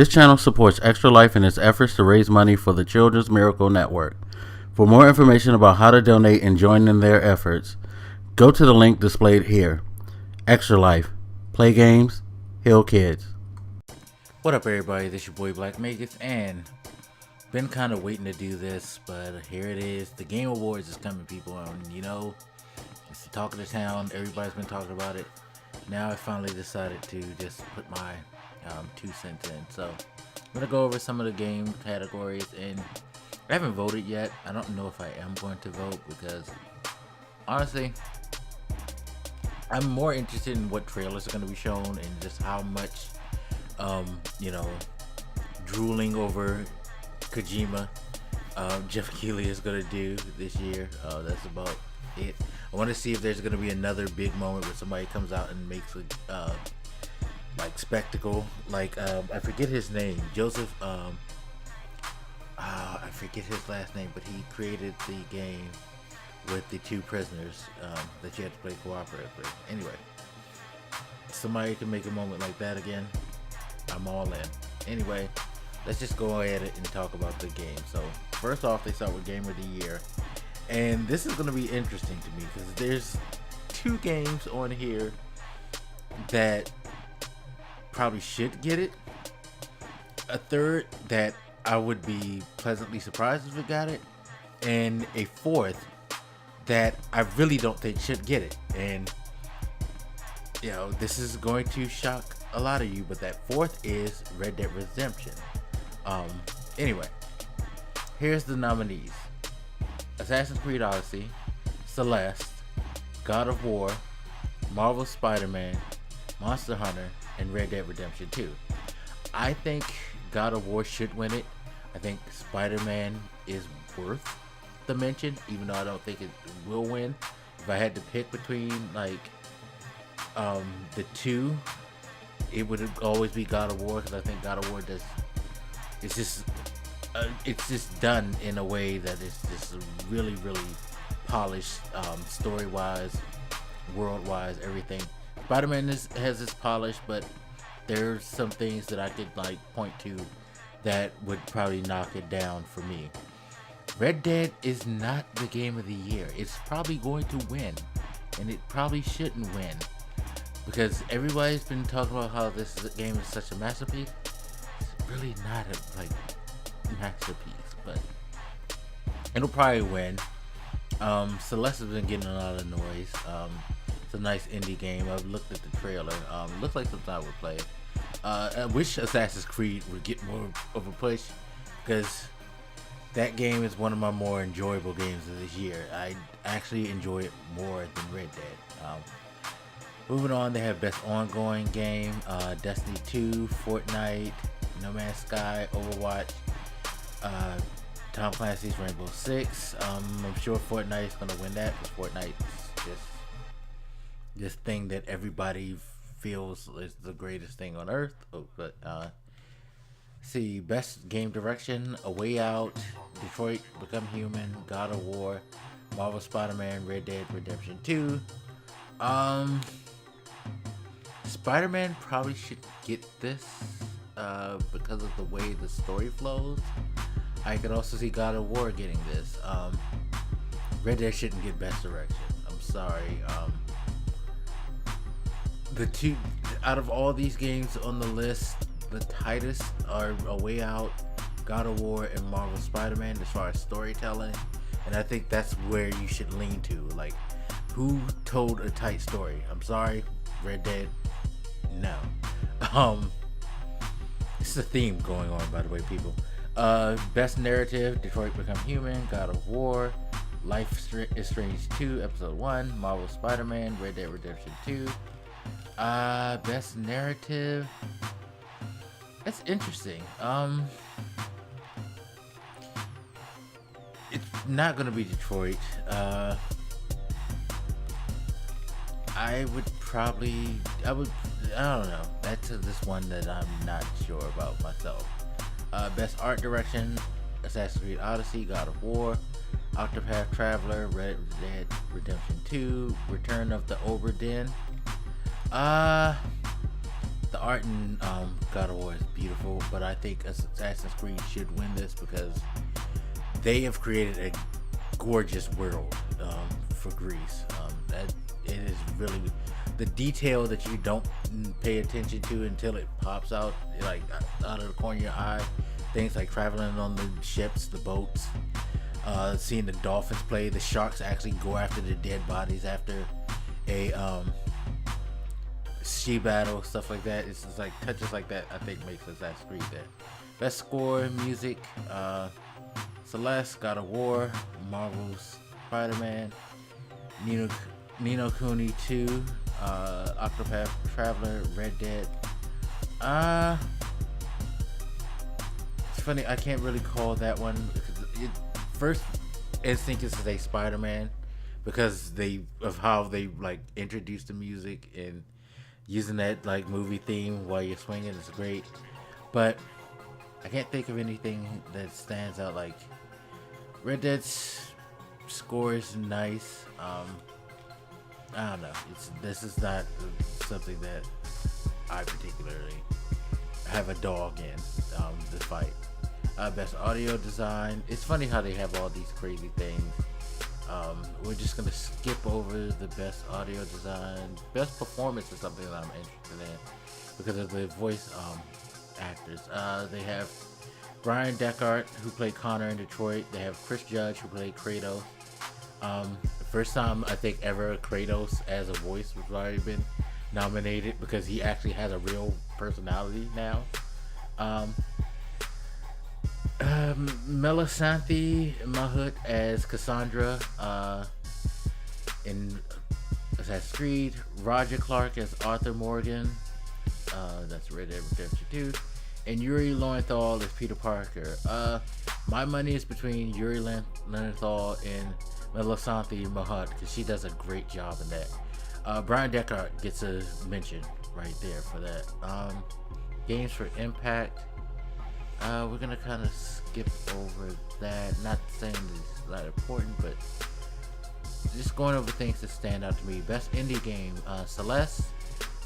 This channel supports Extra Life in its efforts to raise money for the Children's Miracle Network. For more information about how to donate and join in their efforts, go to the link displayed here. Extra Life. Play games, heal kids. What up, everybody? This your boy BlakMagus, and been kind of waiting to do this, but here it is. The Game Awards is coming, people, and you know, it's the talk of the town. Everybody's been talking about it. Now I finally decided to just put my 2 cents in. So I'm gonna go over some of the game categories, and I haven't voted yet. I don't know if I am going to vote because honestly, I'm more interested in what trailers are going to be shown and just how much you know, drooling over Kojima Jeff Keighley is going to do this year. That's about it. I want to see if there's going to be another big moment where somebody comes out and makes a like spectacle, like I forget his name, Joseph, I forget his last name, but he created the game with the 2 prisoners that you had to play cooperatively. Anyway, somebody can make a moment like that again, I'm all in. Anyway, let's just go ahead and talk about the game. So first off, they start with Game of the Year, and this is going to be interesting to me because there's 2 games on here that probably should get it, a third that I would be pleasantly surprised if it got it, and a fourth that I really don't think should get it. And you know, this is going to shock a lot of you, but that fourth is Red Dead Redemption. Anyway, here's the nominees: Assassin's Creed Odyssey, Celeste, God of War, Marvel Spider-Man, Monster Hunter, and Red Dead Redemption 2. I think God of War should win it. I think Spider-Man is worth the mention, even though I don't think it will win. If I had to pick between like the 2, it would always be God of War, because I think God of War does, it's just done in a way that is just really polished, story wise, world wise, everything. Spider-Man has its polish, but there's some things that I could like point to that would probably knock it down for me. Red Dead is not the game of the year. It's probably going to win, and it probably shouldn't win, because everybody's been talking about how this game is such a masterpiece. It's really not a like masterpiece, but it'll probably win. Celeste has been getting a lot of noise. It's a nice indie game. I've looked at the trailer. It looks like something I would play. I wish Assassin's Creed would get more of a push, because that game is one of my more enjoyable games of this year. I actually enjoy it more than Red Dead. Moving on, they have Best Ongoing Game, Destiny 2, Fortnite, No Man's Sky, Overwatch, Tom Clancy's Rainbow Six. I'm sure Fortnite is going to win that, because Fortnite is just this thing that everybody feels is the greatest thing on earth. But see, Best Game Direction: A Way Out, Detroit Become Human, God of War, Marvel Spider-Man, Red Dead Redemption 2. Spider-Man probably should get this because of the way the story flows. I could also see God of War getting this. Red Dead shouldn't get Best Direction. I'm sorry. The 2 out of all these games on the list, the tightest are A Way Out, God of War, and Marvel Spider-Man as far as storytelling. And I think that's where you should lean to. Like, who told a tight story? I'm sorry, Red Dead, no. It's a theme going on, by the way, people. Best Narrative: Detroit Become Human, God of War, Life is Strange 2, Episode 1, Marvel Spider-Man, Red Dead Redemption 2. Best Narrative, that's interesting. It's not gonna be Detroit. I don't know. That's this one that I'm not sure about myself. Best Art Direction: Assassin's Creed Odyssey, God of War, Octopath Traveler, Red Dead Redemption 2, Return of the Obra Dinn. The art in God of War is beautiful, but I think Assassin's Creed should win this because they have created a gorgeous world for Greece. That it is really the detail that you don't pay attention to until it pops out, like out of the corner of your eye. Things like traveling on the ships, the boats, seeing the dolphins play, the sharks actually go after the dead bodies after a sea battle, stuff like that. It's just like touches like that I think makes Assassin's Creed there. Best score, music, Celeste, God of War, Marvel's Spider-Man, Nino Kuni 2, Octopath Traveler, Red Dead. It's funny, I can't really call that one because first instinct is to say Spider-Man because of how they like introduced the music and using that like movie theme while you're swinging is great, but I can't think of anything that stands out. Like Red Dead's score is nice. I don't know. This is not something that I particularly have a dog in this fight. Best audio design. It's funny how they have all these crazy things. We're just gonna skip over the best audio design. Best performance is something that I'm interested in because of the voice actors. They have Brian Deckard, who played Connor in Detroit. They have Chris Judge, who played Kratos. First time I think ever Kratos as a voice was already been nominated because he actually has a real personality now. Melisanthe Mahut as Cassandra in Assassin's Creed. Roger Clark as Arthur Morgan. That's Red Dead Redemption 2. And Yuri Lowenthal as Peter Parker. My money is between Yuri Lowenthal and Melisanthe Mahut because she does a great job in that. Brian Deckard gets a mention right there for that. Games for Impact. We're gonna kind of skip over that. Not saying it's not important, but just going over things that stand out to me. Best indie game: Celeste,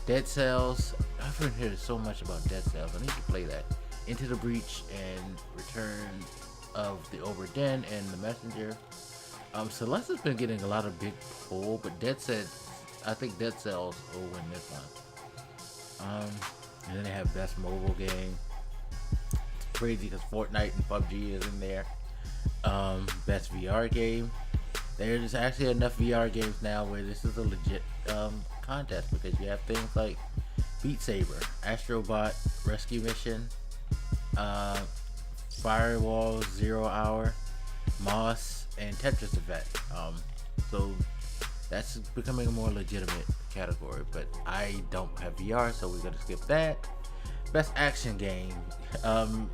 Dead Cells. I've heard so much about Dead Cells. I need to play that. Into the Breach and Return of the Obra Dinn and The Messenger. Celeste has been getting a lot of big pull, but I think Dead Cells will win this one. And then they have Best Mobile Game. It's crazy because Fortnite and PUBG is in there. Best VR Game. There's actually enough VR games now where this is a legit contest because you have things like Beat Saber, Astrobot Rescue Mission, Firewall Zero Hour, Moss, and Tetris Effect. So that's becoming a more legitimate category, but I don't have VR, so we're gonna skip that. Best action game.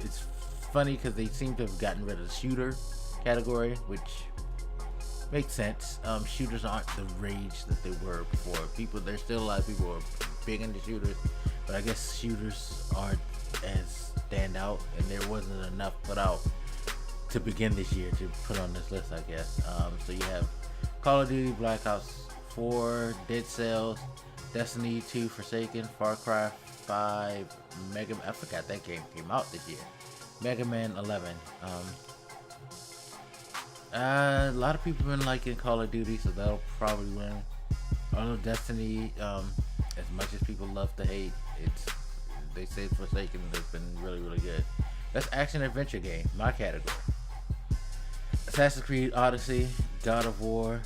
It's funny because they seem to have gotten rid of the shooter category, which makes sense. Shooters aren't the rage that they were before. There's still a lot of people who are big into shooters, but I guess shooters aren't as stand out, and there wasn't enough put out to begin this year to put on this list, I guess. So you have Call of Duty, Black Ops 4, Dead Cells, Destiny 2, Forsaken, Far Cry 5, I forgot that game came out this year. Mega Man 11. A lot of people have been liking Call of Duty, so that'll probably win. Although Destiny, as much as people love to hate, they say Forsaken has been really, really good. That's action adventure game, my category. Assassin's Creed Odyssey, God of War,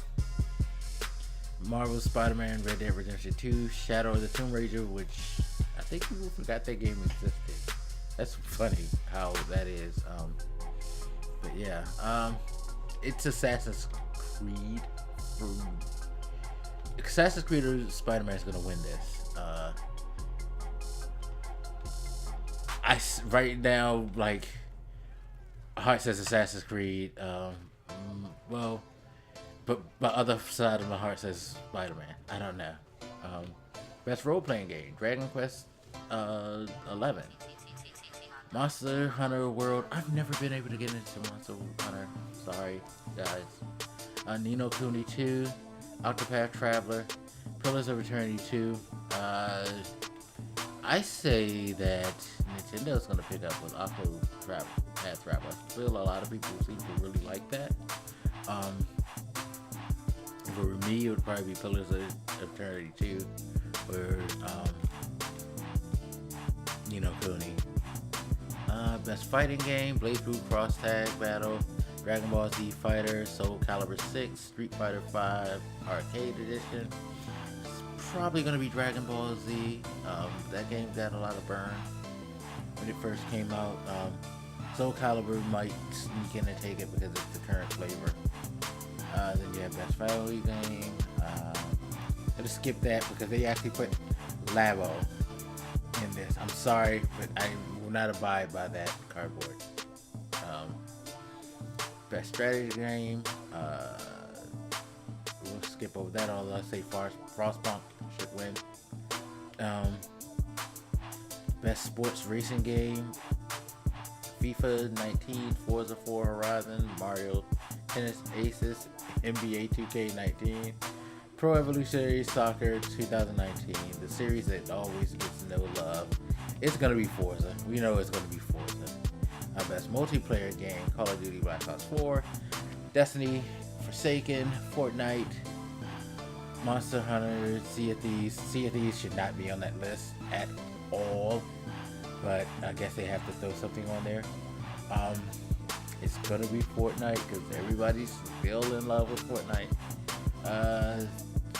Marvel's Spider-Man, Red Dead Redemption 2, Shadow of the Tomb Raider, which I think people forgot that game existed. That's funny how that is. But yeah, it's Assassin's Creed. Assassin's Creed or Spider-Man is gonna win this. Right now, like, heart says Assassin's Creed. Well, but my other side of my heart says Spider-Man. I don't know. Best role-playing game: Dragon Quest 11. Monster Hunter World. I've never been able to get into Monster Hunter. Sorry, guys. Nino Kuni 2, Octopath Traveler, Pillars of Eternity 2. I say that Nintendo's going to pick up with Octopath Traveler. I feel a lot of people seem to really like that. For me, it would probably be Pillars of Eternity 2, or Kuni. Best fighting game: Blade Blue Cross Tag Battle, Dragon Ball Z Fighter, Soul Calibur 6, Street Fighter 5 Arcade Edition. It's probably going to be Dragon Ball Z. That game got a lot of burn when it first came out. Soul Calibur might sneak in and take it because it's the current flavor. Then you have Best Family Game. I'm gonna skip that because they actually put Labo in this. I'm sorry, but I will not abide by that cardboard. Best Strategy Game. We'll skip over that. Although I say Frostpunk should win. Best Sports Racing Game. FIFA 19, Forza 4 Horizon, Mario Tennis Aces, NBA 2K19, Pro Evolutionary Soccer 2019, the series that always gets no love. It's going to be Forza. We know it's going to be Forza. Best multiplayer game: Call of Duty Black Ops 4, Destiny, Forsaken, Fortnite, Monster Hunter, Sea of Thieves. Sea of Thieves should not be on that list at all, but I guess they have to throw something on there. It's gonna be Fortnite because everybody's still in love with Fortnite.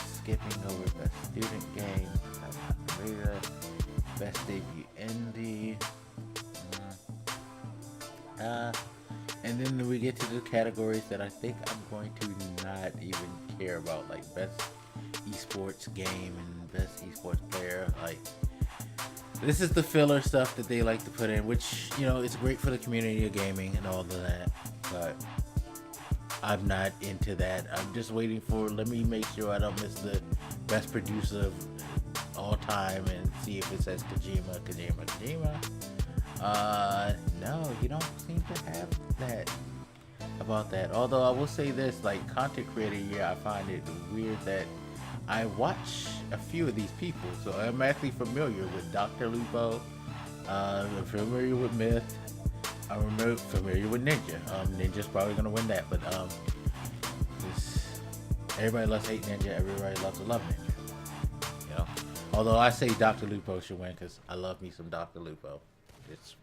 Skipping over best student game, best debut indie, and then we get to the categories that I think I'm going to not even care about, like best esports game and best esports player. Like, this is the filler stuff that they like to put in, which, it's great for the community of gaming and all of that, but I'm not into that. I'm just waiting let me make sure I don't miss the best producer of all time and see if it says Kojima. No, you don't seem to have that about that. Although I will say this, like content creator year, I find it weird that I watch a few of these people, so I'm actually familiar with Dr. Lupo, I'm familiar with Myth, I'm familiar with Ninja. Ninja's probably gonna win that, but everybody loves hate Ninja, everybody loves to love Ninja. Although I say Dr. Lupo should win because I love me some Dr. Lupo. It's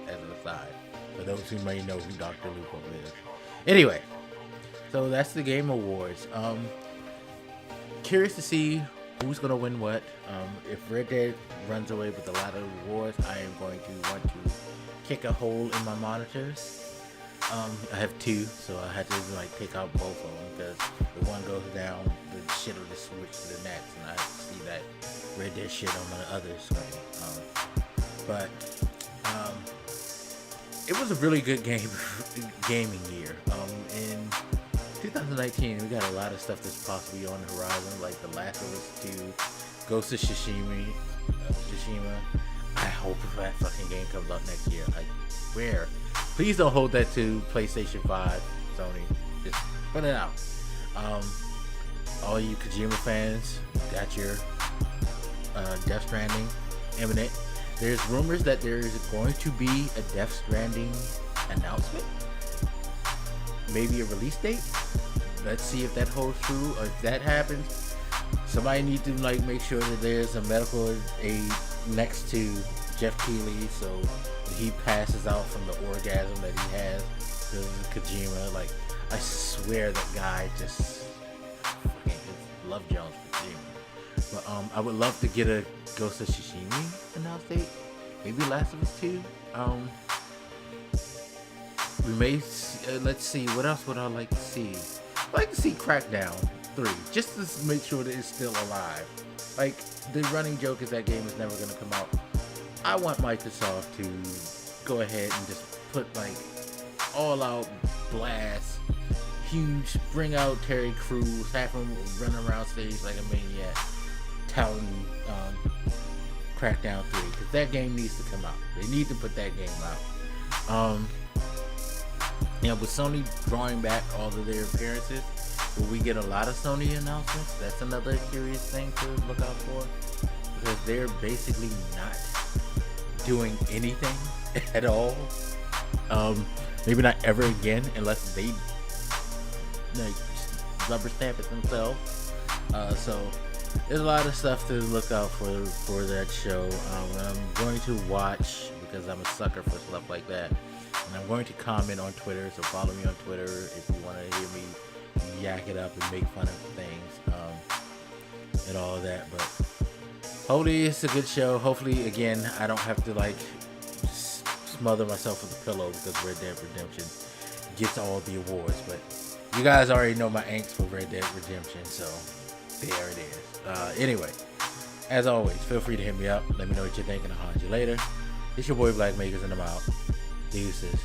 as an aside for those who may know who Dr. Lupo is. Anyway, so that's the Game Awards. Curious to see who's gonna win what. If Red Dead runs away with a lot of awards, I am going to want to kick a hole in my monitors. I have two, so I had to take out both of them because the one goes down, the shit will just switch to the next, and I have to see that Red Dead shit on my other screen. But it was a really good gaming year. In 2019, we got a lot of stuff that's possibly on the horizon, like The Last of Us 2, Ghost of Tsushima. I hope that fucking game comes out next year. I swear. Please don't hold that to PlayStation 5, Sony. Just put it out. All you Kojima fans, got your Death Stranding imminent. There's rumors that there's going to be a Death Stranding announcement. Maybe a release date. Let's see if that holds true, or if that happens. Somebody needs to make sure that there's a medical aid next to Jeff Keighley so he passes out from the orgasm that he has because of Kojima. I swear that guy just love Jones for Kojima. But I would love to get a Ghost of Tsushima announced date. Maybe Last of Us 2. We may let's see, what else would I like to see? I'd like to see Crackdown 3, just to make sure that it's still alive. The running joke is that game is never going to come out. I want Microsoft to go ahead and just put all out blast, huge, bring out Terry Crews, have him run around stage like a maniac, touting Crackdown 3, because that game needs to come out. They need to put that game out. With Sony drawing back all of their appearances, will we get a lot of Sony announcements? That's another curious thing to look out for, because they're basically not doing anything at all. Maybe not ever again, unless they like rubber stamp it themselves. So there's a lot of stuff to look out for that show. I'm going to watch, because I'm a sucker for stuff like that, and I'm going to comment on Twitter. So follow me on Twitter if you want to hear me yak it up and make fun of things, and all that. But hopefully it's a good show. Hopefully, again, I don't have to like smother myself with a pillow because Red Dead Redemption gets all the awards. But you guys already know my angst for Red Dead Redemption, so there it is. Anyway, as always, feel free to hit me up. Let me know what you're thinking. I'll haunt you later. It's your boy Blak Makers, and I'm out. Deuces.